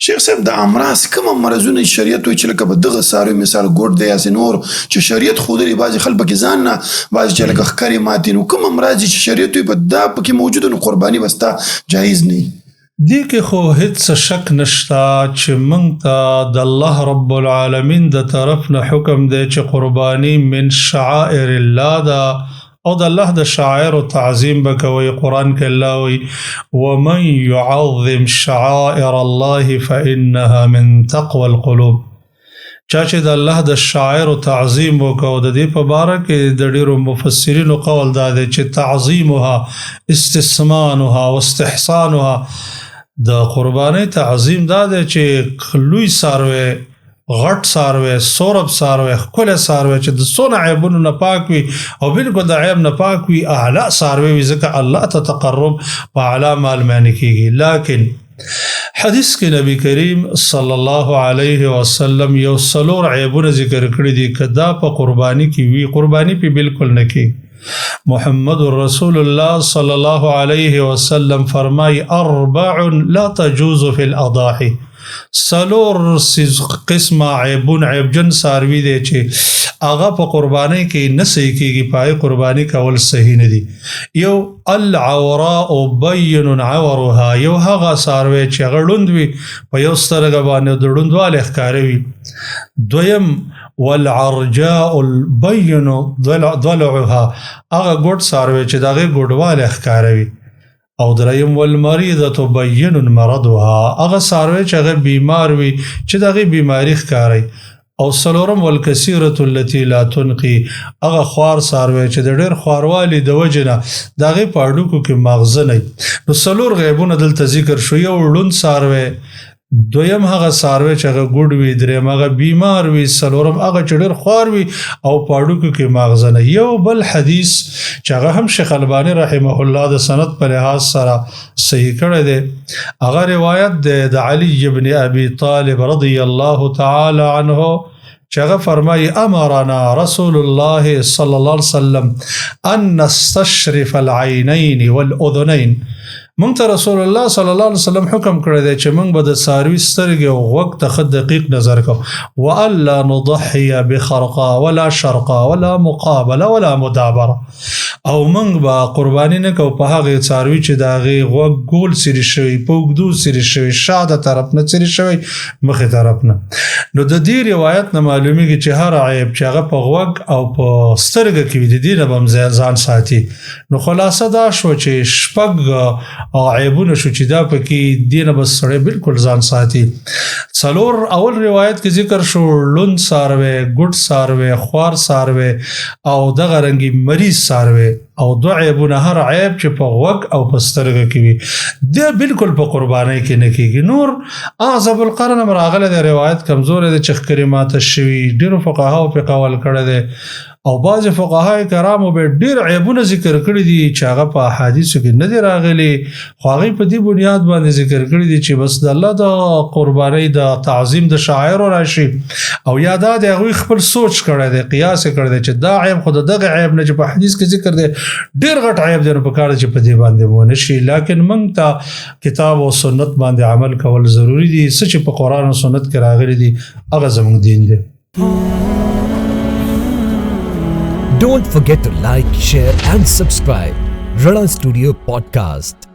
شیخ صاحب د امراض کوم مرضونه شریعت وایي چې لکه به دغه څاروي مثال ګوډ دی یاسې نور چې شریعت ښودلي بعضې خلک پکې ځان نه بعضې چې لکه ښکرې ماتې نو کوم امراض دي چې شریعت وایي په دا پکې موجوده نو قرباني به ستا جایز نه وي دې کې خو هیڅ شک نشته چې موږ ته د الله رب العالمین د طرف نه حکم دی چې قرباني من شعائر الله ده او د الله د شعائر تعظیم به کوئ. قرآن کې الله وایي ومن يعظم شعائر الله فإنها من تقوى القلوب. چا چې د الله د شعائر تعظیم وکړو د دې په باره کې د ډېرو مفسرینو قول دا دی چې تعظیمها استثمانها واستحسانها د قربانۍ تعظیم دا دی چې لوی څاروی غټ څاروی سورب څاروی ښکلی څاروی چې د څونه عیبونو نه پاک وي او بالکل د عیب نه پاک وي اعلی څاروی وي ځکه الله ته تقرب په اعلی مال معنی کېږي. لیکن حدیث کې نبی کریم صلی الله علیه وسلم یو څلور عیبونه ذکر کړي دي که دا په قرباني کې وي قرباني پې بالکل نه کېږي. محمد رسول الله صلی الله علیه وسلم فرمای اربع لا تجوز فی الاضاحی سلور قسمه عیبجن څاروي دی چې هغه په قربانۍ کې نه صحیح کېږي په هغې قرباني کول صحیح نه دي. یو العوراء بین عورها یو هغه څاروی چې هغه ړوند وي په یو سترګه باندې د ړوندوالي ښکاره وي. دویم والعرجاء البین ضلعها هغه ګوډ څاروی چې د هغې ګوډوالی ښکاره وي. او دریم والمریضة بین مرضها هغه څاروی چې هغه بیمار وي چې د هغې بیماري ښکاري. او څلورم والکثیرة التي لا تنقي هغه خوار څاروی چې د ډېر خواروالي د وجې نه د هغې په هډوکو کې ماغزه نه وي. نو څلور غیبونه دلته ذکر شو. یو ړوند څاروی دویم هغه څاروی چې هغه ګوډ وي دریم هغه بیمار وي څلورم هغه چې ډېر خوار وي او په هډوکو کې ماغزه نه. یو بل حدیث چې هغه هم شیخ الباني رحمه الله د سند په لحاظ سره صحیح کړی دی هغه روایت دی د علی بن ابي طالب رضی الله تعالی عنه چې هغه فرمایي امرنا رسول الله صلی الله علیه وسلم ان نستشرف العینین والاذنین. مونږ ته رسول الله صلی الله علیه وسلم حکم کړی دی چې مونږ به د څاروي سترګې او غوږ ته ښه دقیق نظر کوو والا نضحي بخرقه ولا شرقه ولا مقابله ولا مدابره او مونږ به قرباني نه کوو په هغې څاروي چې د هغې غوږ ګول څیرې شوي په اوږدو څیرې شوي شاته طرف نه څیرې شوی مخې طرف نه. نو د دې روایت نه معلومیږي چې هر عیب چې هغه په غوږ او په سترګه کې وي د دې نه به هم ځان ساتي. نو خلاصه دا شو چې شپږ او عیبونه شو چې دا پکې دې نه بس سړی بالکل ځان ساتي. څلور اول روایت کې ذکر شو لوند څاروی ګوډ څاروی خوار څاروی او دغه رنګي مریض څاروی او دو عیبونه هر عیب چې په غوږ او په سترګه کې وي دا بالکل په قربانۍ کې نه کېږي. نور اعظم القرن هم راغلی دی روایت کمزوری دی چې ښکرې ماته شوي ډېرو فقهاو پې قول کړی دی او بعضې فقهای کرامو به ډېر عیبونه ذکر کړي دي چې هغه په احادیثو کې نه دي راغلي خو هغې په دې بنیاد باندې ذکر کړي دي چې بس د الله د قربانۍ د تعظیم د شاعرو راشي او یا دا د هغوی خپل سوچ کړی دی قیاس یې کړی دی چې دا عیب خو د دغه عیب نه چې په حدیث کې ذکر دی ډېر غټ عیب دی نو پکار دی چې په دې باندې ونه شي. لیکن موږ ته کتاب او سنت باندې عمل کول ضروري دي. څه چې په قرآن او سنت کې راغلي دي هغه زموږ دین دی. Don't forget to like, share and subscribe. Rana Studio Podcast.